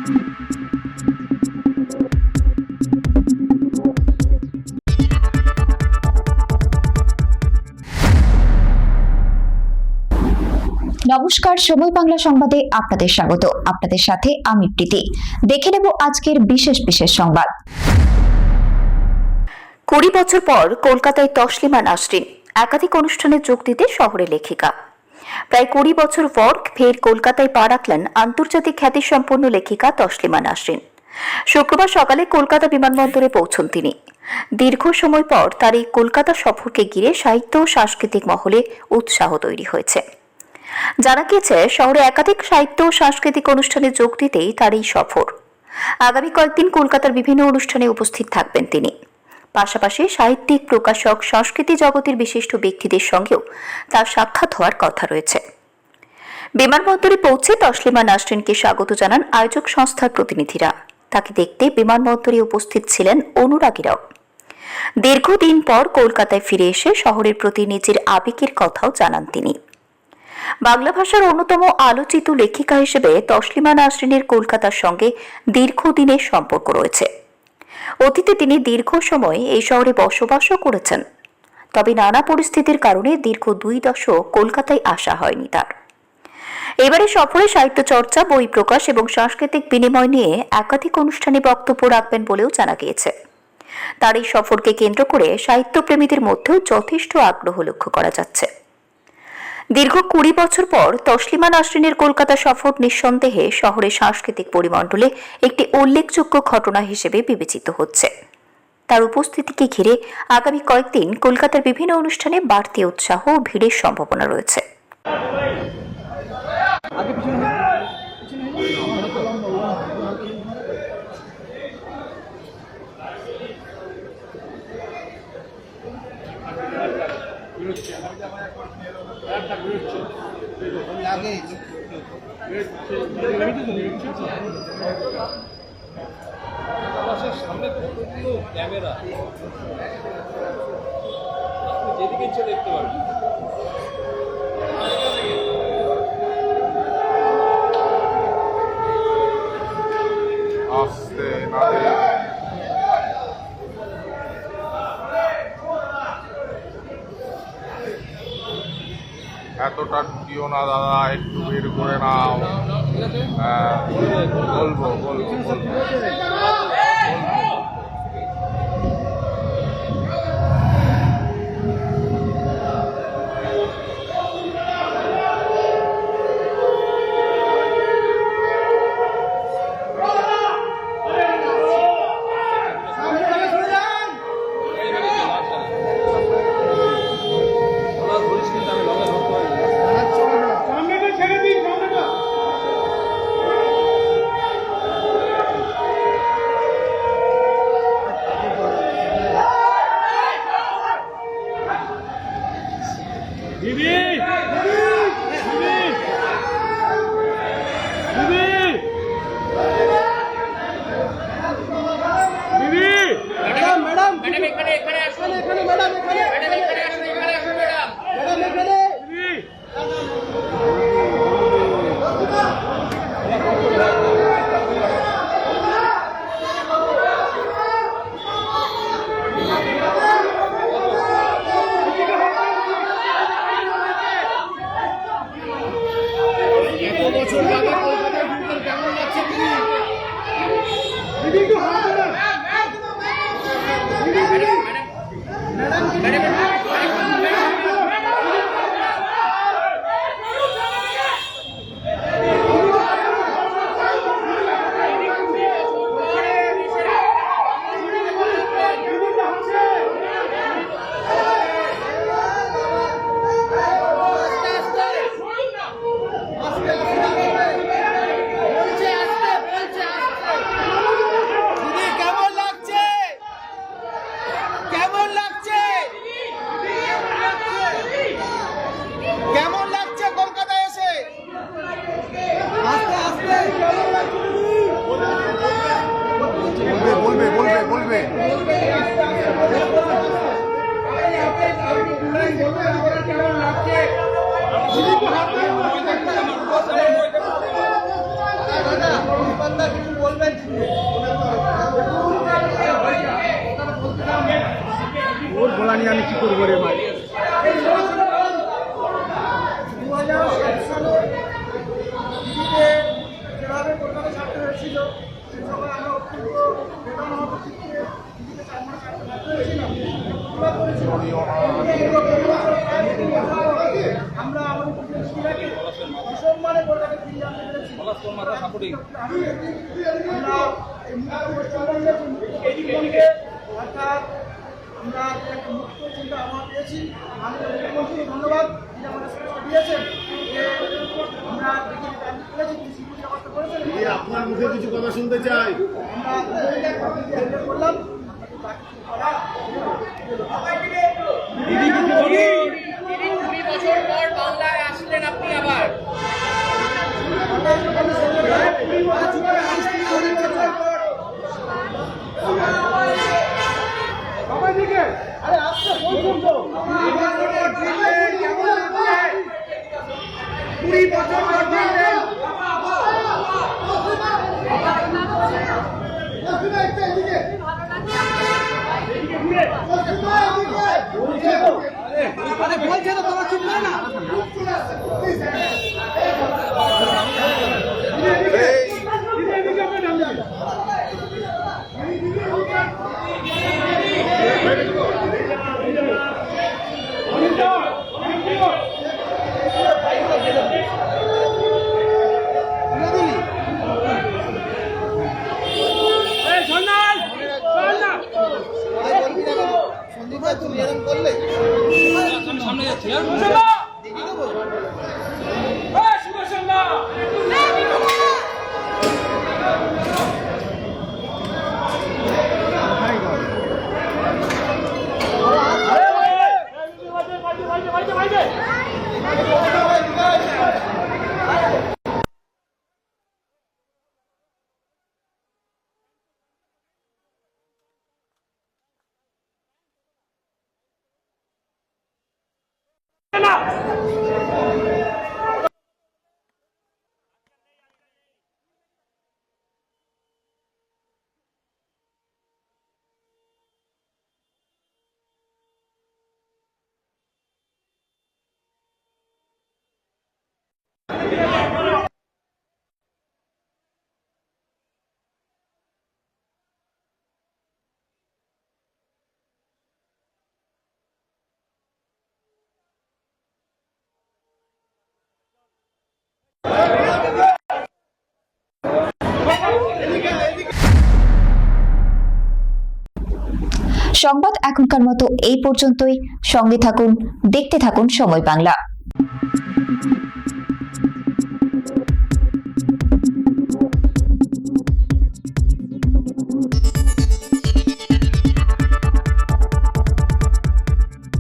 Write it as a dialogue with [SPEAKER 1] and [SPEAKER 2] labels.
[SPEAKER 1] নমস্কার, সময় বাংলা সংবাদে আপনাদের স্বাগত। আপনাদের সাথে আমি প্রীতি। দেখে নেব আজকের বিশেষ বিশেষ সংবাদ।
[SPEAKER 2] 20 বছর পর কলকাতায় তসলিমা নাসরিন একাধিক অনুষ্ঠানে যোগ দিতে শহরে লেখিকা। প্রায় 20 বছর পর ফের কলকাতায় পা রাখলেন আন্তর্জাতিক খ্যাতিসম্পন্ন লেখিকা তসলিমা নাসরিন। শুক্রবার সকালে কলকাতা বিমানবন্দরে পৌঁছন তিনি। দীর্ঘ সময় পর তার এই কলকাতা সফরকে ঘিরে সাহিত্য ও সাংস্কৃতিক মহলে উৎসাহ তৈরি হয়েছে। জানা গিয়েছে, শহরে একাধিক সাহিত্য ও সাংস্কৃতিক অনুষ্ঠানে যোগ দিতেই তার এই সফর। আগামী কয়েকদিন কলকাতার বিভিন্ন অনুষ্ঠানে উপস্থিত থাকবেন তিনি। পাশাপাশি সাহিত্যিক, প্রকাশক, সংস্কৃতি জগতের বিশিষ্ট ব্যক্তিদের সঙ্গেও তার সাক্ষাৎ হওয়ার কথা রয়েছে। বিমানবন্দরে পৌঁছে তসলিমা নাসরিনকে স্বাগত জানান আয়োজক সংস্থার প্রতিনিধিরা। তাকে দেখতে বিমানবন্দরে উপস্থিত ছিলেন অনুরাগীরাও। দীর্ঘদিন পর কলকাতায় ফিরে এসে শহরের প্রতি নিজের আবেগের কথাও জানান তিনি। বাংলা ভাষার অন্যতম আলোচিত লেখিকা হিসেবে তসলিমা নাসরিনের কলকাতার সঙ্গে দীর্ঘদিনের সম্পর্ক রয়েছে। অতীতে তিনি দীর্ঘ সময় এই শহরে বসবাসও করেছেন। তবে নানা পরিস্থিতির কারণে দীর্ঘ 2 দশক কলকাতায় আসা হয়নি তার। এবারে সফরে সাহিত্য চর্চা, বই প্রকাশ এবং সাংস্কৃতিক বিনিময় নিয়ে একাধিক অনুষ্ঠানে বক্তব্য রাখবেন বলেও জানা গিয়েছে। তার এই সফরকে কেন্দ্র করে সাহিত্যপ্রেমীদের মধ্যেও যথেষ্ট আগ্রহ লক্ষ্য করা যাচ্ছে। দীর্ঘ 20 বছর পর তসলিমা নাসরিনের কলকাতা সফর নিঃসন্দেহে শহরের সাংস্কৃতিক পরিমণ্ডলে একটি উল্লেখযোগ্য ঘটনা হিসেবে বিবেচিত হচ্ছে। তার উপস্থিতিকে ঘিরে আগামী কয়েকদিন কলকাতার বিভিন্ন অনুষ্ঠানে বাড়তি উৎসাহ ও ভিড়ের সম্ভাবনা রয়েছে।
[SPEAKER 3] সামনে কতগুলো ক্যামেরা, আপনি যেদিকে ইচ্ছে দেখতে পারবেন।
[SPEAKER 4] আস্তে না এতটা ঢুকিও না দাদা, একটু বের করে নাও। হ্যাঁ, বলবো।
[SPEAKER 5] নিয়ে আমি কি করবো রে ভাই?
[SPEAKER 6] 2007 সালে দিল্লিতে যেভাবে কলকাতা ছাড়তে হয়েছিল সে সময় আমরা অত্যন্ত বেদনাহত চিত্তে দিল্লিতে 4 মাস থাকতে বাধ্য হয়েছিলাম। প্রতিবাদ করেছিলাম। আমরা আমাদের প্রতিবেশীরাকে অসম্মানে কলকাতায় ফিরিয়ে আনতে পেরেছি।
[SPEAKER 3] সাপোর্টিং
[SPEAKER 6] আমরা এই মুক্ত পশ্চিমবঙ্গের পশ্চিমবঙ্গে অর্থাৎ আমরা যে একটা মুক্ত চিন্তা আমরা পেয়েছি, আমাদের মুখ্যমন্ত্রীকে ধন্যবাদ যিনি আমাদের সুযোগ দিয়েছেন যে আমরা দেখে পেরেছি তিনি সিকিউরিটি ব্যবস্থা করেছেন।
[SPEAKER 5] আপনার মুখে কিছু কথা শুনতে চাই।
[SPEAKER 6] আমরা করলাম আপনাদের বাকি করা
[SPEAKER 7] দিদি 20 বছর পর বাংলায় আসলেন আপনি আবার।
[SPEAKER 6] আরে আসছে বলুন তো
[SPEAKER 5] 20 বছর পর দিলেন।
[SPEAKER 6] আরে বলছে তো তোমার চুপ করে না। সন্দীপ ভাই তুমি এরকম করলে
[SPEAKER 3] সামনে যাচ্ছি
[SPEAKER 1] সংবাদ এখনকার মতো এই পর্যন্তই। সঙ্গে থাকুন, দেখতে থাকুন সময় বাংলা।